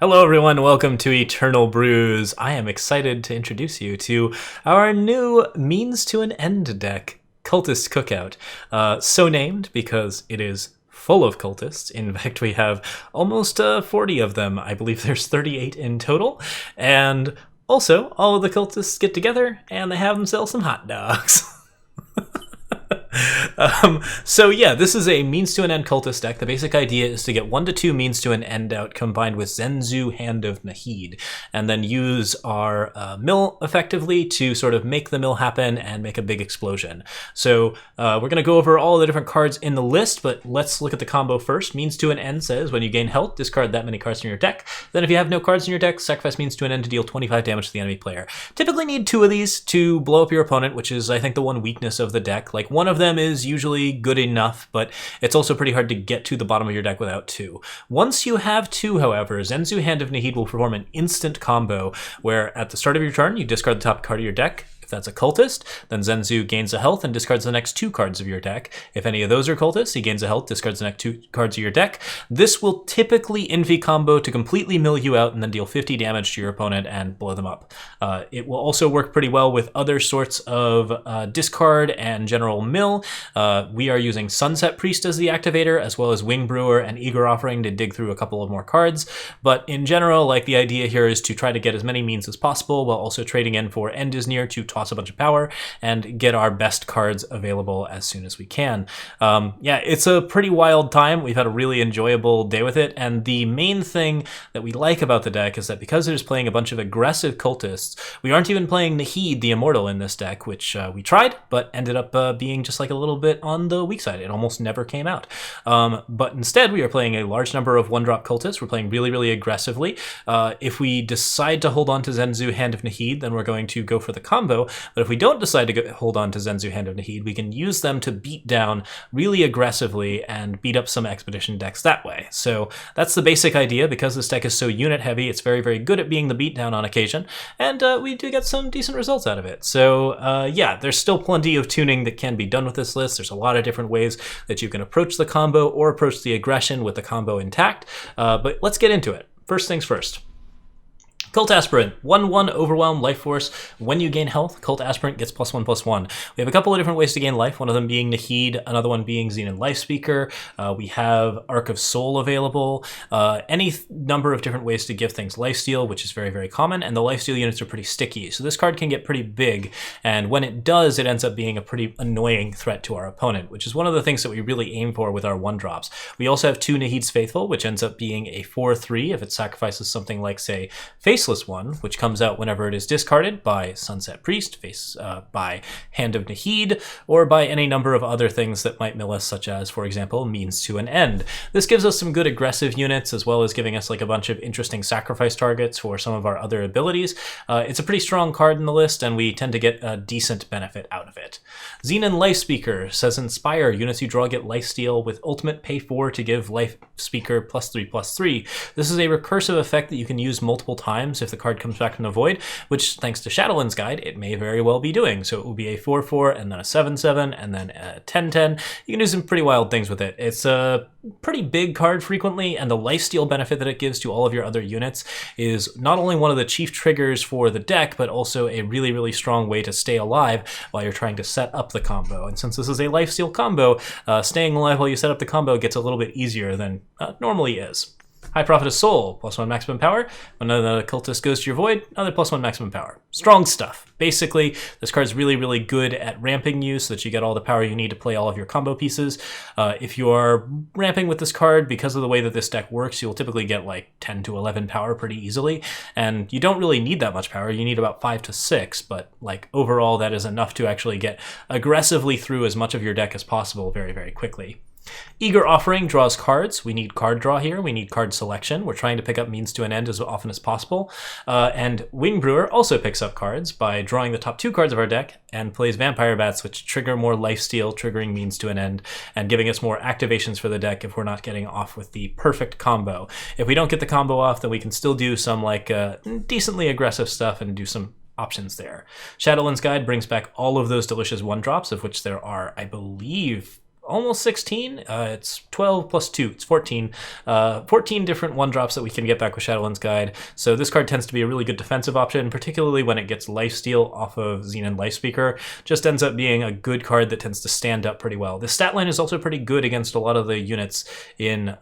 Hello everyone, welcome to Eternal Brews. I am excited to introduce you to our new means to an end deck, Cultist Cookout. So named because it is full of cultists. In fact, we have almost 40 of them. I believe there's 38 in total. And also, all of the cultists get together and they have themselves some hot dogs. So yeah, this is a means to an end cultist deck. The basic idea is to get 1 to 2 means to an end out combined with Zhen-Zu, Hand of Nahid, and then use our mill effectively to sort of make the mill happen and make a big explosion. So we're going to go over all the different cards in the list, but let's look at the combo first. Means to an end says when you gain health, discard that many cards from your deck. Then if you have no cards in your deck, sacrifice means to an end to deal 25 damage to the enemy player. Typically need 2 of these to blow up your opponent, which is I think the one weakness of the deck. Like one of them is usually good enough, but it's also pretty hard to get to the bottom of your deck without 2. Once you have 2, however, Zhen-Zu, Hand of Nahid will perform an instant combo where at the start of your turn, you discard the top card of your deck. If that's a cultist, then Zhen-Zu gains a health and discards the next 2 cards of your deck. If any of those are cultists, he gains a health, discards the next 2 cards of your deck. This will typically infi combo to completely mill you out and then deal 50 damage to your opponent and blow them up. It will also work pretty well with other sorts of discard and general mill. We are using Sunset Priest as the activator, as well as Wingbrewer and Eager Offering to dig through a couple of more cards. But in general, like the idea here is to try to get as many means as possible while also trading in for End is Near to toss a bunch of power and get our best cards available as soon as we can. Yeah, it's a pretty wild time. We've had a really enjoyable day with it, and the main thing that we like about the deck is that because it is playing a bunch of aggressive cultists, we aren't even playing Nahid the Immortal in this deck, which we tried, but ended up being just like a little bit on the weak side. It almost never came out. But instead, we are playing a large number of 1-drop cultists. We're playing really, really aggressively. If we decide to hold on to Zhen-Zu, Hand of Nahid, then we're going to go for the combo. But if we don't decide to hold on to Zhen-Zu, Hand of Nahid, we can use them to beat down really aggressively and beat up some expedition decks that way. So that's the basic idea. Because this deck is so unit heavy, it's very, very good at being the beatdown on occasion, and we do get some decent results out of it. So yeah, there's still plenty of tuning that can be done with this list. There's a lot of different ways that you can approach the combo or approach the aggression with the combo intact, but let's get into it. First things first. Cult Aspirant, 1/1 Overwhelm Life Force. When you gain health, Cult Aspirant gets +1/+1. We have a couple of different ways to gain life, one of them being Nahid, another one being Xenan Lifespeaker. We have Ark of Sol available. Any number of different ways to give things lifesteal, which is very, very common, and the lifesteal units are pretty sticky. So this card can get pretty big, and when it does, it ends up being a pretty annoying threat to our opponent, which is one of the things that we really aim for with our 1-drops. We also have 2 Nahid's Faithful, which ends up being a 4/3 if it sacrifices something like, say, Faceless One, which comes out whenever it is discarded by Sunset Priest, by Hand of Nahid, or by any number of other things that might mill us, such as, for example, Means to an End. This gives us some good aggressive units, as well as giving us like a bunch of interesting sacrifice targets for some of our other abilities. It's a pretty strong card in the list, and we tend to get a decent benefit out of it. Xenan Lifespeaker says Inspire. Units you draw get lifesteal with ultimate pay 4 to give Lifespeaker +3/+3. This is a recursive effect that you can use multiple times if the card comes back from the void, which thanks to Shadowlands Guide, it may very well be doing. So it will be a 4/4 and then a 7/7 and then a 10/10. You can do some pretty wild things with it. It's a pretty big card frequently, and the lifesteal benefit that it gives to all of your other units is not only one of the chief triggers for the deck, but also a really, really strong way to stay alive while you're trying to set up the combo. And since this is a lifesteal combo, staying alive while you set up the combo gets a little bit easier than normally is. High Prophetess Soul, +1 maximum power. When another cultist goes to your void, another +1 maximum power. Strong stuff. Basically, this card's really, really good at ramping you so that you get all the power you need to play all of your combo pieces. If you are ramping with this card, because of the way that this deck works, you'll typically get like 10 to 11 power pretty easily. And you don't really need that much power. You need about 5 to 6, but like overall, that is enough to actually get aggressively through as much of your deck as possible very, very quickly. Eager Offering draws cards. We need card draw here. We need card selection. We're trying to pick up Means to an End as often as possible. And Wingbrewer also picks up cards by drawing the top 2 cards of our deck and plays Vampire Bats, which trigger more lifesteal, triggering Means to an End, and giving us more activations for the deck if we're not getting off with the perfect combo. If we don't get the combo off, then we can still do some like decently aggressive stuff and do some options there. Shadowlands Guide brings back all of those delicious 1-drops, of which there are, I believe, almost 16. It's 12 plus 2. It's 14. 14 different 1-drops that we can get back with Shadowlands Guide. So this card tends to be a really good defensive option, particularly when it gets lifesteal off of Xenan Lifespeaker. Just ends up being a good card that tends to stand up pretty well. The stat line is also pretty good against a lot of the units in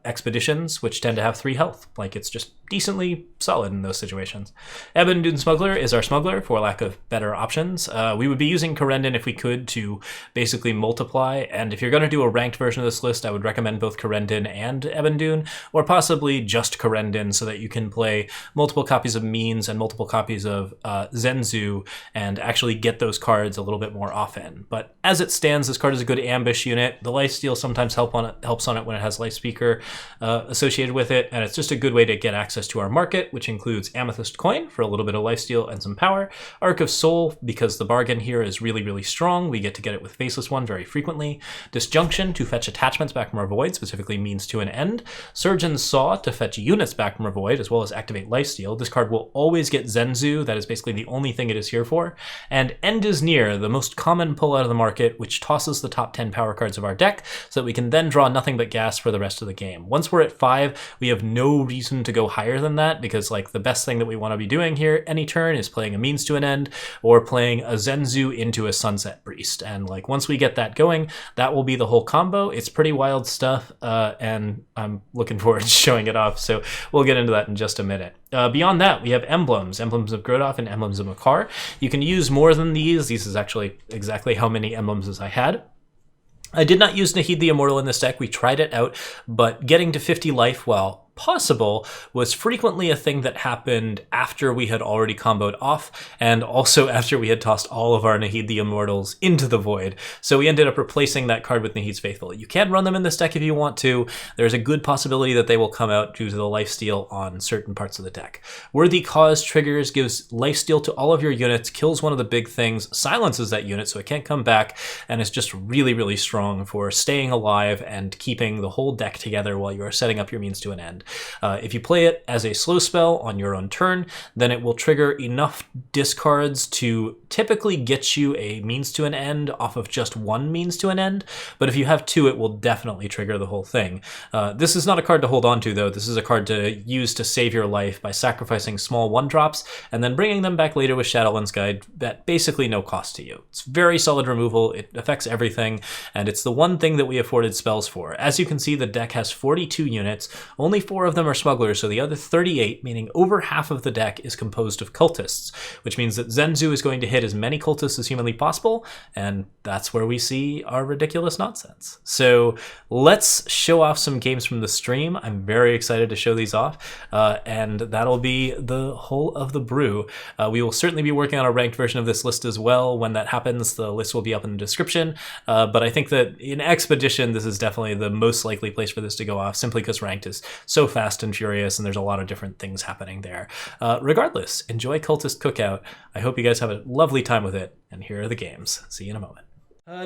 expeditions, which tend to have 3 health. Like, it's just decently solid in those situations. Ebon, Dune, Smuggler is our Smuggler, for lack of better options. We would be using Corendon if we could to basically multiply, and if you're going to do a ranked version of this list, I would recommend both Corendon and Ebon Dune, or possibly just Corendon so that you can play multiple copies of Means and multiple copies of Zhen-Zu and actually get those cards a little bit more often. But as it stands, this card is a good ambush unit. The lifesteal sometimes helps on it when it has Lifespeaker associated with it, and it's just a good way to get access to our market, which includes Amethyst coin for a little bit of lifesteal and some power, Ark of Sol, because the bargain here is really, really strong. We get to get it with Faceless One very frequently. Disjunction to fetch attachments back from our void, specifically Means to an End. Surge and Saw to fetch units back from our void, as well as activate lifesteal. This card will always get Zhen-Zu. That is basically the only thing it is here for. And End is Near, the most common pull out of the market, which tosses the top 10 power cards of our deck, so that we can then draw nothing but gas for the rest of the game. Once we're at 5, we have no reason to go higher than that, because like the best thing that we want to be doing here any turn is playing a Means to an End or playing a Zhen-Zu into a Sunset Priest. And like once we get that going, that will be the whole combo. It's pretty wild stuff, and I'm looking forward to showing it off, so we'll get into that in just a minute. Beyond that, we have emblems of Grodov and emblems of Makkar. You can use more than these. These is actually exactly how many emblems as I had. I did not use Nahid the Immortal in this deck. We tried it out, but getting to 50 life, well, possible, was frequently a thing that happened after we had already comboed off, and also after we had tossed all of our Nahid the Immortals into the void. So we ended up replacing that card with Nahid's Faithful. You can run them in this deck if you want to. There's a good possibility that they will come out due to the lifesteal on certain parts of the deck. Worthy Cause triggers, gives lifesteal to all of your units, kills one of the big things, silences that unit so it can't come back, and is just really, really strong for staying alive and keeping the whole deck together while you are setting up your Means to an End. If you play it as a slow spell on your own turn, then it will trigger enough discards to typically get you a Means to an End off of just one Means to an End, but if you have 2, it will definitely trigger the whole thing. This is not a card to hold on to, though. This is a card to use to save your life by sacrificing small 1-drops and then bringing them back later with Shadowlands Guide at basically no cost to you. It's very solid removal, it affects everything, and it's the one thing that we afforded spells for. As you can see, the deck has 42 units, only 4 of them are Smugglers, so the other 38, meaning over half of the deck, is composed of Cultists, which means that Zhen-Zu is going to hit as many Cultists as humanly possible, and that's where we see our ridiculous nonsense. So let's show off some games from the stream. I'm very excited to show these off, and that'll be the whole of the brew. We will certainly be working on a ranked version of this list as well. When that happens, the list will be up in the description, but I think that in Expedition, this is definitely the most likely place for this to go off, simply because ranked is so fast and furious, and there's a lot of different things happening there. Regardless, enjoy Cultist Cookout. I hope you guys have a lovely time with it, and here are the games. See you in a moment.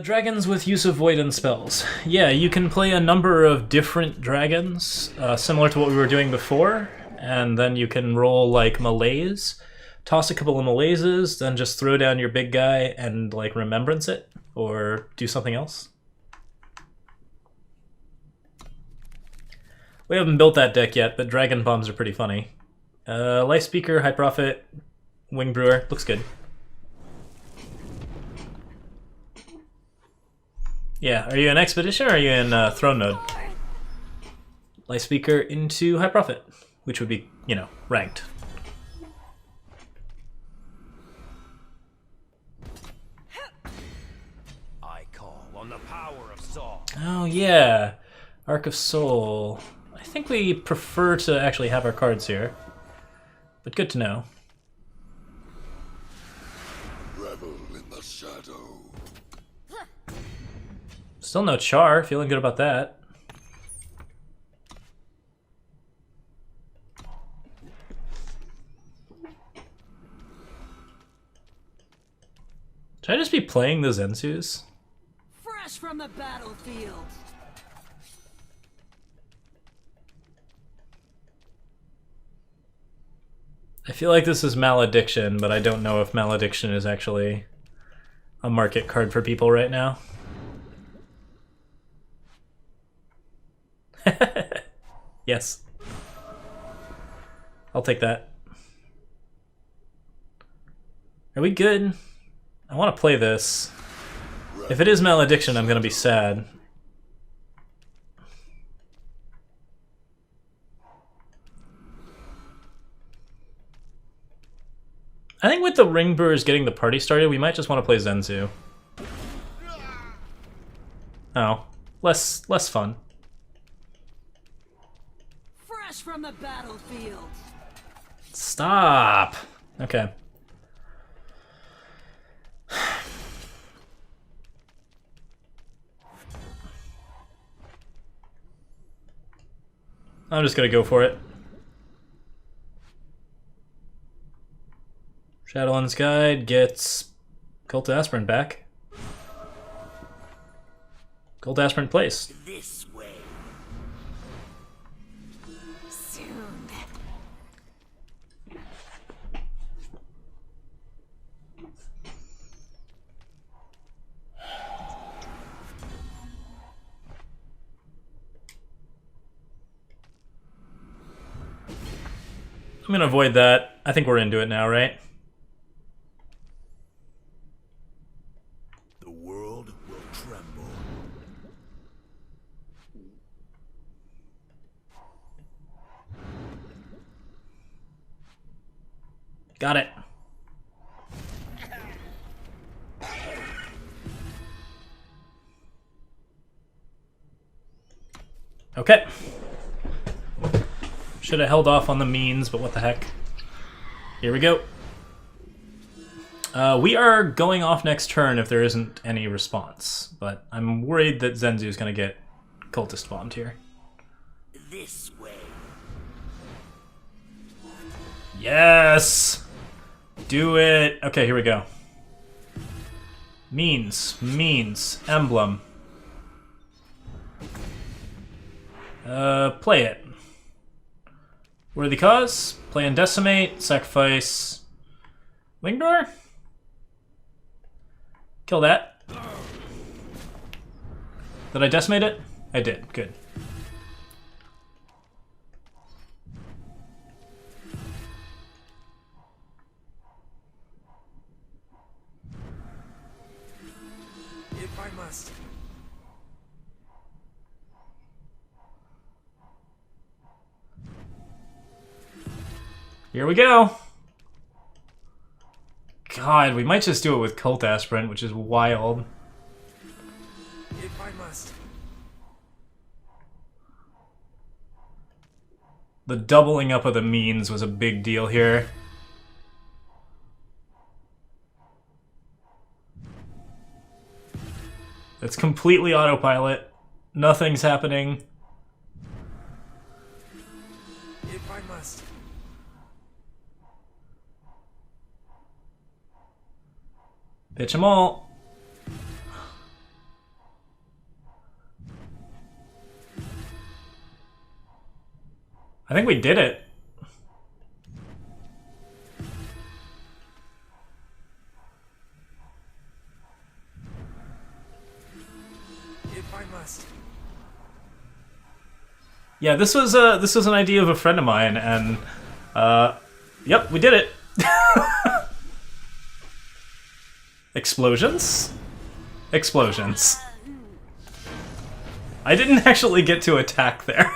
Dragons with use of Void and spells. Yeah, you can play a number of different dragons, similar to what we were doing before, and then you can roll like melees, toss a couple of melees, then just throw down your big guy and like remembrance it, or do something else. We haven't built that deck yet, but Dragon Bombs are pretty funny. Lifespeaker, High Prophet, Wingbrewer, looks good. Yeah, are you in Expedition or are you in Throne Node? Lifespeaker into High Prophet, which would be, you know, ranked. I call on the power of Sol. Oh yeah, Ark of Sol. I think we prefer to actually have our cards here, but good to know. Revel in the shadow. Still no Char, feeling good about that. Should I just be playing the Zhen-Zus? Fresh from the battlefield. I feel like this is Malediction, but I don't know if Malediction is actually a market card for people right now. Yes. I'll take that. Are we good? I want to play this. If it is Malediction, I'm going to be sad. I think with the Ringbrewers getting the party started, we might just want to play Zhen-Zu. Oh, less fun. Fresh from the battlefield. Stop. Okay. I'm just gonna go for it. Shadowlands Guide gets Cult Aspirant back. Cult Aspirant place. This way. Soon. I'm gonna avoid that. I think we're into it now, right? The world will tremble. Got it. Okay. Should have held off on the means, but what the heck. Here we go. We are going off next turn if there isn't any response, but I'm worried that Zhen-Zu is going to get cultist bombed here. This way. Yes! Do it! Okay, here we go. Means, emblem. Play it. Worthy cause, play and decimate, sacrifice. Wingbrewer? Kill that. Did I decimate it? I did, good. If I must. Here we go. God, we might just do it with Cult Aspirant, which is wild. If I must. The doubling up of the means was a big deal here. It's completely autopilot. Nothing's happening. If I must. Pitch them all. I think we did it. If I must. Yeah, this was an idea of a friend of mine, and yep, we did it. Explosions? Explosions. I didn't actually get to attack there.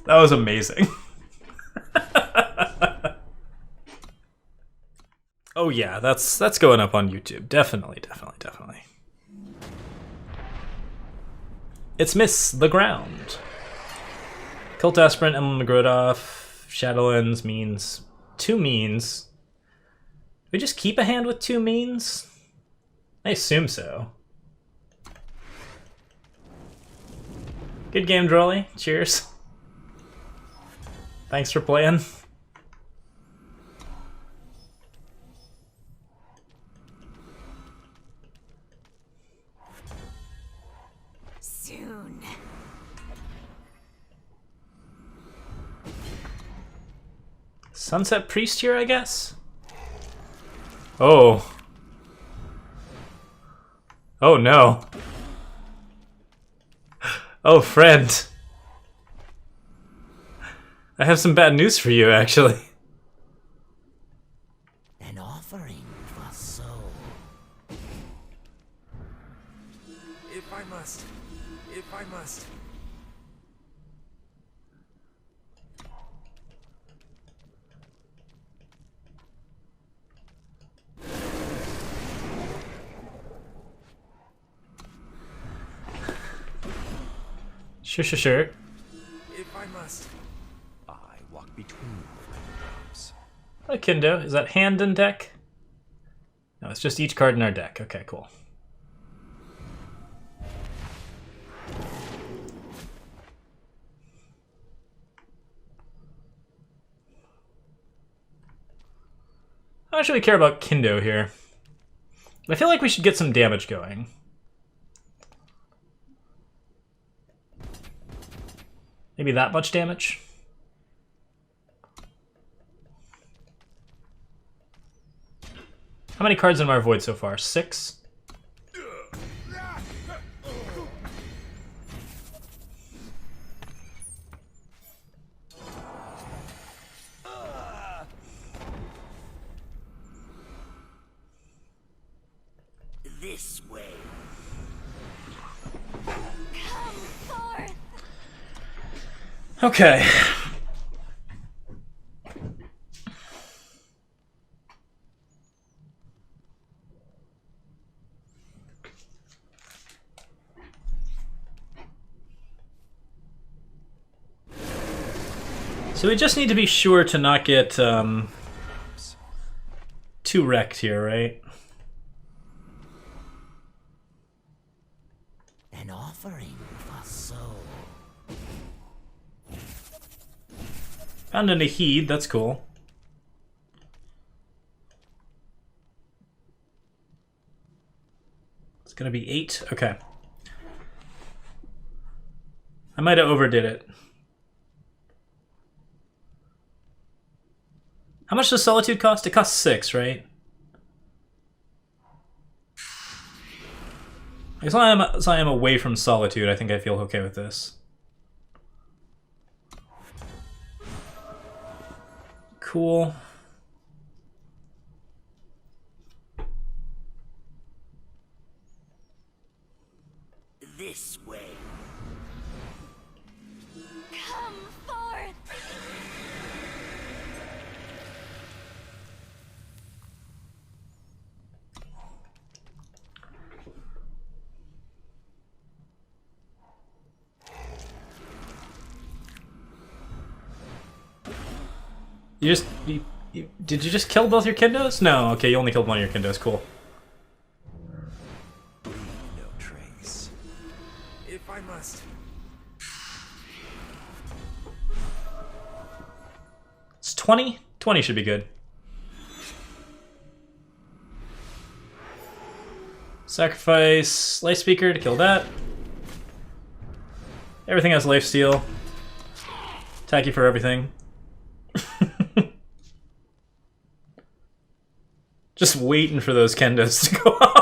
That was amazing. Oh yeah, that's going up on YouTube. Definitely. It's Miss the Ground. Cult Aspirant, Emblem, Grodov, Shadowlands means 2 means. We just keep a hand with 2 means? I assume so. Good game, Drolly. Cheers. Thanks for playing. Soon. Sunset Priest here, I guess? Oh. Oh no. Oh, friend. I have some bad news for you, actually. An offering for soul. If I must. If I must. Sure. If I must. I walk between flames. Hi, Kendo. Is that hand in deck? No, it's just each card in our deck. Okay, cool. How much do we care about Kendo here? I feel like we should get some damage going. Maybe that much damage? How many cards in our void so far? 6? This way. Come forth. Okay. So we just need to be sure to not get too wrecked here, right? An offering for soul. Found a Nahid, that's cool. It's gonna be 8, okay. I might have overdid it. How much does Solitude cost? It costs 6, right? As long as I am away from Solitude, I think I feel okay with this. Cool. This way. Come forth. Did you just kill both your Kendos? No, okay, you only killed one of your Kendos, cool. Leave no trace. If I must. It's 20? 20 should be good. Sacrifice Lifespeaker to kill that. Everything has lifesteal. Attack you for everything. Just waiting for those Kendos to go off.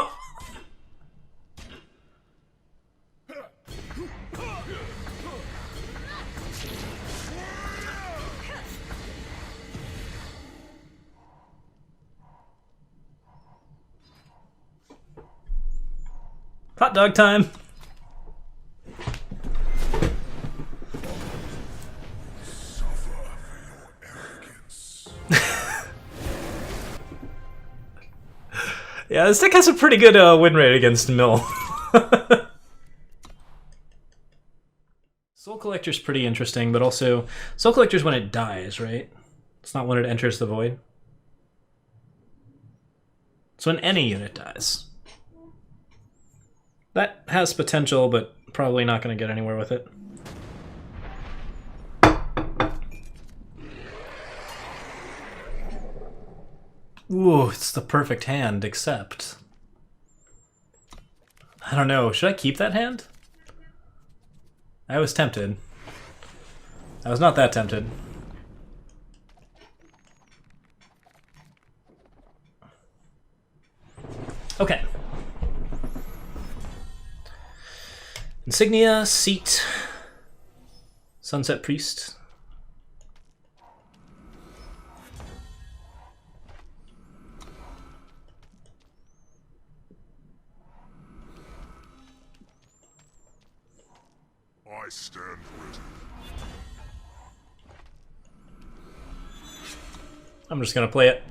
Hot dog time. Yeah, this deck has a pretty good win rate against Mill. Soul Collector's pretty interesting, but also Soul Collector's when it dies, right? It's not when it enters the void. It's when any unit dies. That has potential, but probably not going to get anywhere with it. Ooh, it's the perfect hand, except... I don't know, should I keep that hand? I was tempted. I was not that tempted. Okay. Insignia, Seat, Sunset Priest. I stand ready. I'm just gonna play it.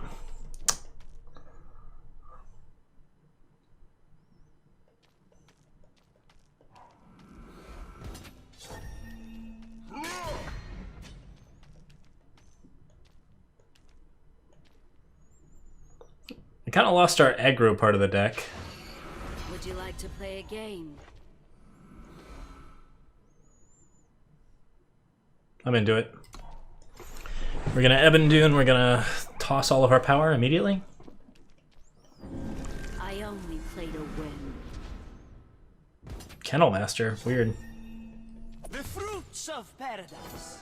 I kind of lost our aggro part of the deck. Would you like to play a game? I'm into it. We're gonna Ebon Dune, we're gonna toss all of our power immediately. I only play to win. Kennel Master, weird. The fruits of paradise.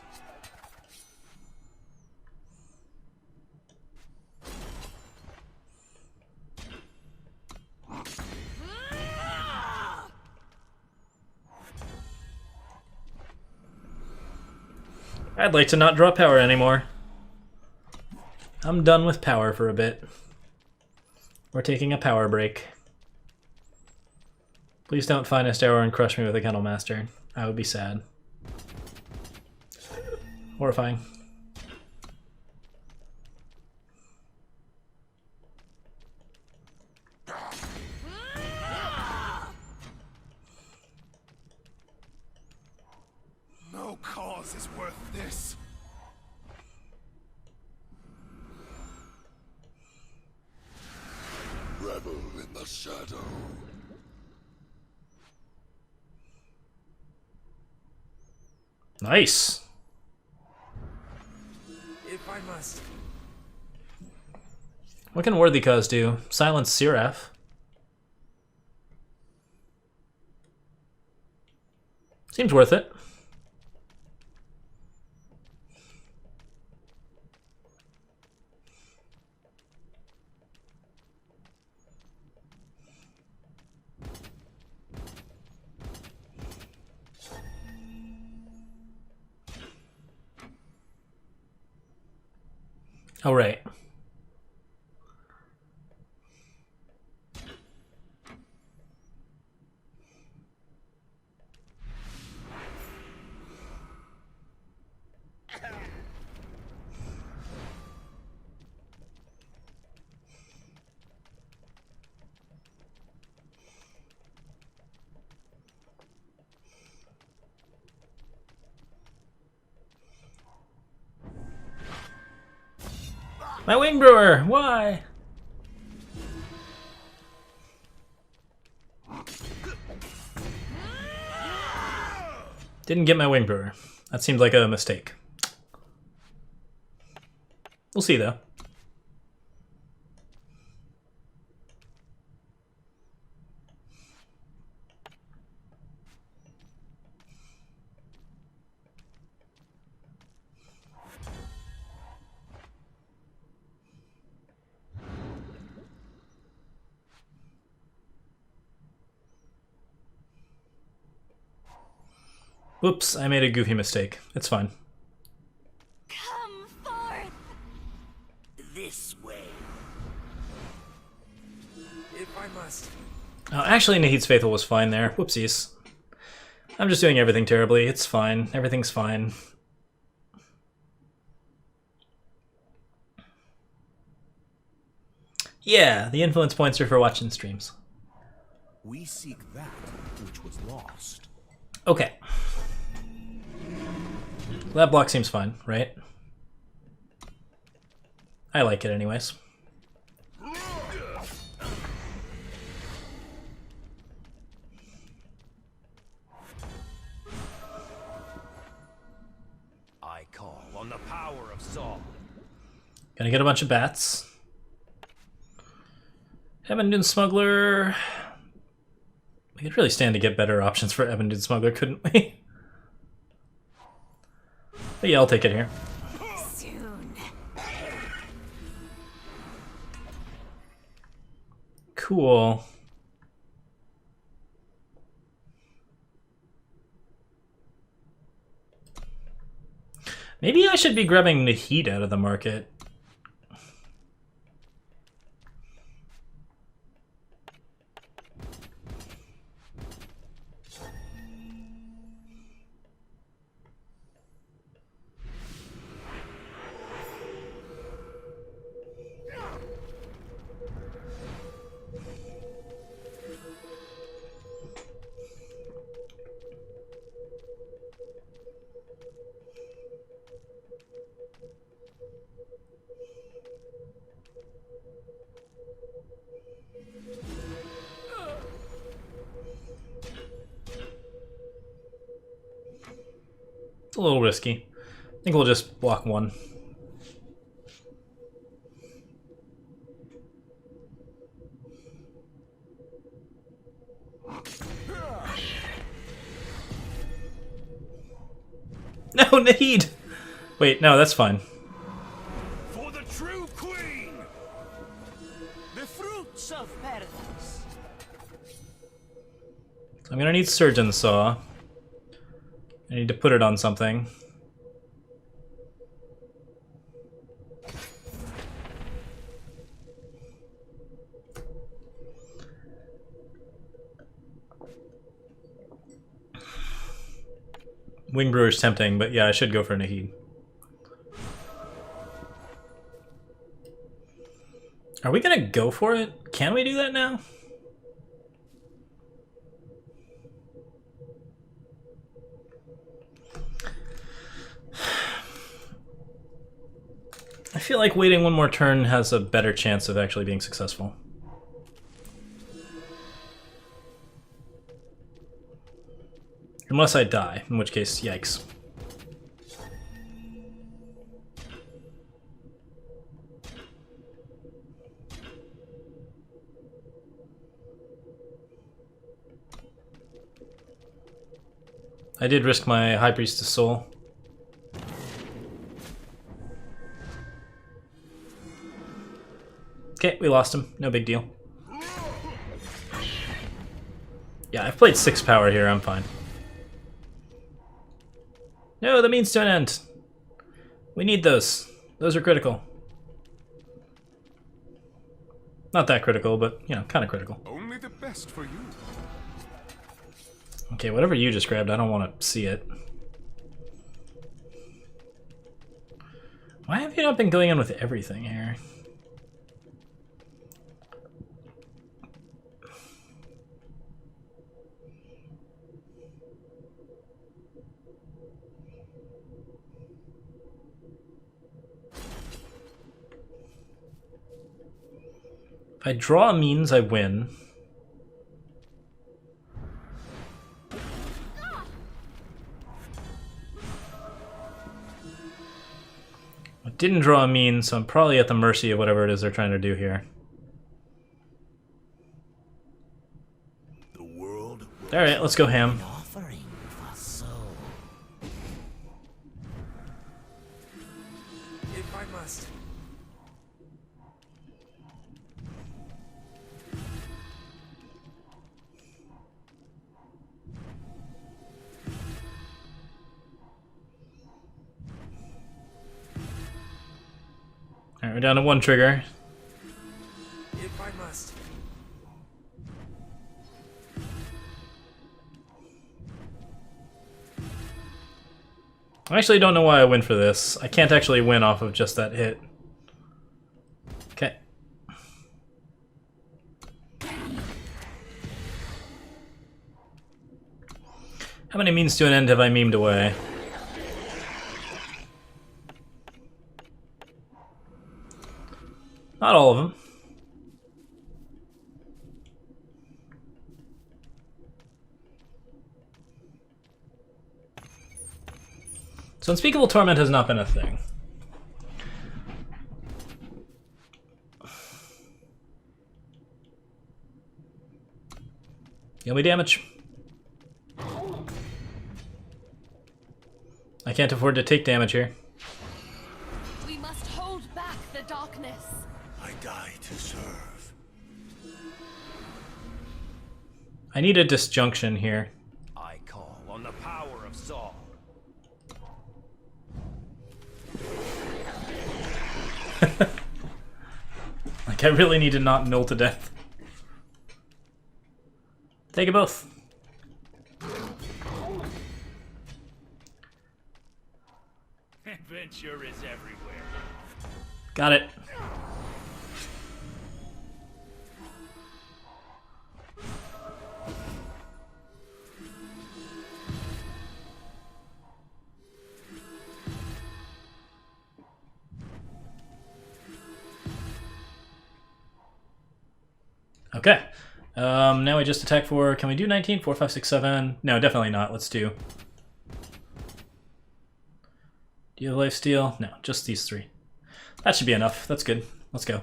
I'd like to not draw power anymore. I'm done with power for a bit. We're taking a power break. Please don't Finest Arrow and crush me with a Kennel Master. I would be sad. Horrifying. No cause is worth this. Revel in the shadow. Nice. If I must. What can Worthy Cause do? Silence Seraph. Seems worth it. Oh, right. My Wingbrewer! Why? Didn't get my Wingbrewer. That seemed like a mistake. We'll see, though. Whoops, I made a goofy mistake. It's fine. Come forth! This way. If I must. Oh, actually, Nahid's Faithful was fine there. Whoopsies. I'm just doing everything terribly. It's fine. Everything's fine. Yeah, the influence points are for watching streams. We seek that which was lost. Okay. That block seems fine, right? I like it anyways. I call on the power of Sol. Gonna get a bunch of bats. Ebon Dune Smuggler. We could really stand to get better options for Ebon Dune Smuggler, couldn't we? But yeah, I'll take it here. Soon. Cool. Maybe I should be grabbing Nahid out of the market. A little risky. I think we'll just block one. No, Nahid! Wait, no, that's fine. For the true queen! The fruits of paradise. I'm gonna need Surgeon Saw. I need to put it on something. Wingbrewer's tempting, but yeah, I should go for Nahid. Are we gonna go for it? Can we do that now? I feel like waiting one more turn has a better chance of actually being successful. Unless I die, in which case, yikes. I did risk my High Priestess Soul. Okay, we lost him. No big deal. Yeah, I've played 6 power here. I'm fine. No, the means to an end. We need those. Those are critical. Not that critical, but, you know, kind of critical. Only the best for you. Okay, whatever you just grabbed, I don't want to see it. Why have you not been going in with everything here? If I draw a means, I win. I didn't draw a means, so I'm probably at the mercy of whatever it is they're trying to do here. The world. Alright, let's go ham. Offering for soul. If I must. Alright, we're down to 1 trigger. If I must. I actually don't know why I win for this. I can't actually win off of just that hit. Okay. How many means to an end have I memed away? Not all of them. So Unspeakable Torment has not been a thing. Deal me damage. I can't afford to take damage here. We must hold back the darkness. I die to serve. I need a disjunction here. I call on the power of Sol. Like, I really need to not mill to death. Take it both. Adventure is everywhere. Got it. Okay. Now we just attack for, can we do 19? 4, 5, 6, 7? No, definitely not. Let's do... Do you have lifesteal? No, just these 3. That should be enough. That's good. Let's go.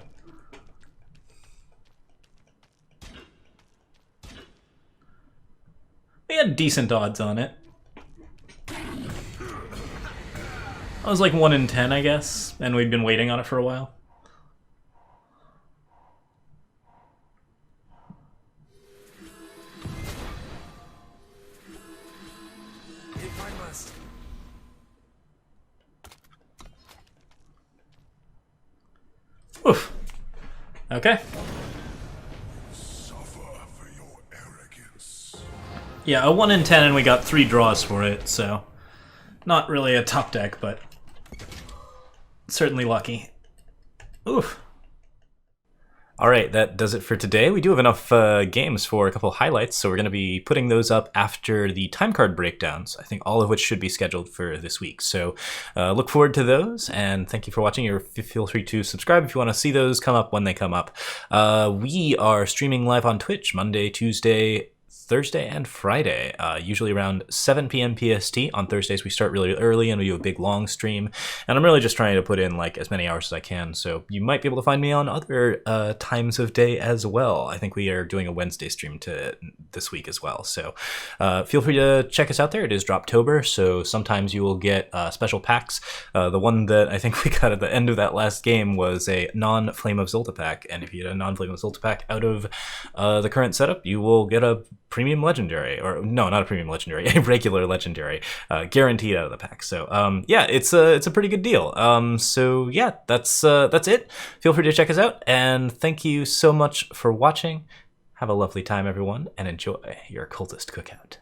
We had decent odds on it. I was like 1 in 10, I guess, and we'd been waiting on it for a while. If I must. Oof. Okay. Suffer for your arrogance. Yeah, a 1 in 10 and we got 3 draws for it, so not really a top deck, but certainly lucky. Oof. Alright, that does it for today. We do have enough games for a couple of highlights, so we're going to be putting those up after the time card breakdowns, I think all of which should be scheduled for this week. So look forward to those, and thank you for watching. Feel free to subscribe if you want to see those come up when they come up. We are streaming live on Twitch Monday, Tuesday, Thursday and Friday, usually around 7 p.m. PST. On Thursdays we start really early and we do a big long stream, and I'm really just trying to put in like as many hours as I can, so you might be able to find me on other times of day as well. I think we are doing a Wednesday stream this week as well, so feel free to check us out there. It is Droptober, so sometimes you will get special packs. The one that I think we got at the end of that last game was a non-Flame of Zolta pack, and if you get a non-Flame of Zolta pack out of the current setup, you will get a premium legendary, or no, not a premium legendary, a regular legendary, guaranteed out of the pack. So yeah, it's a pretty good deal. So yeah, that's it. Feel free to check us out, and thank you so much for watching. Have a lovely time, everyone, and enjoy your Cultist Cookout.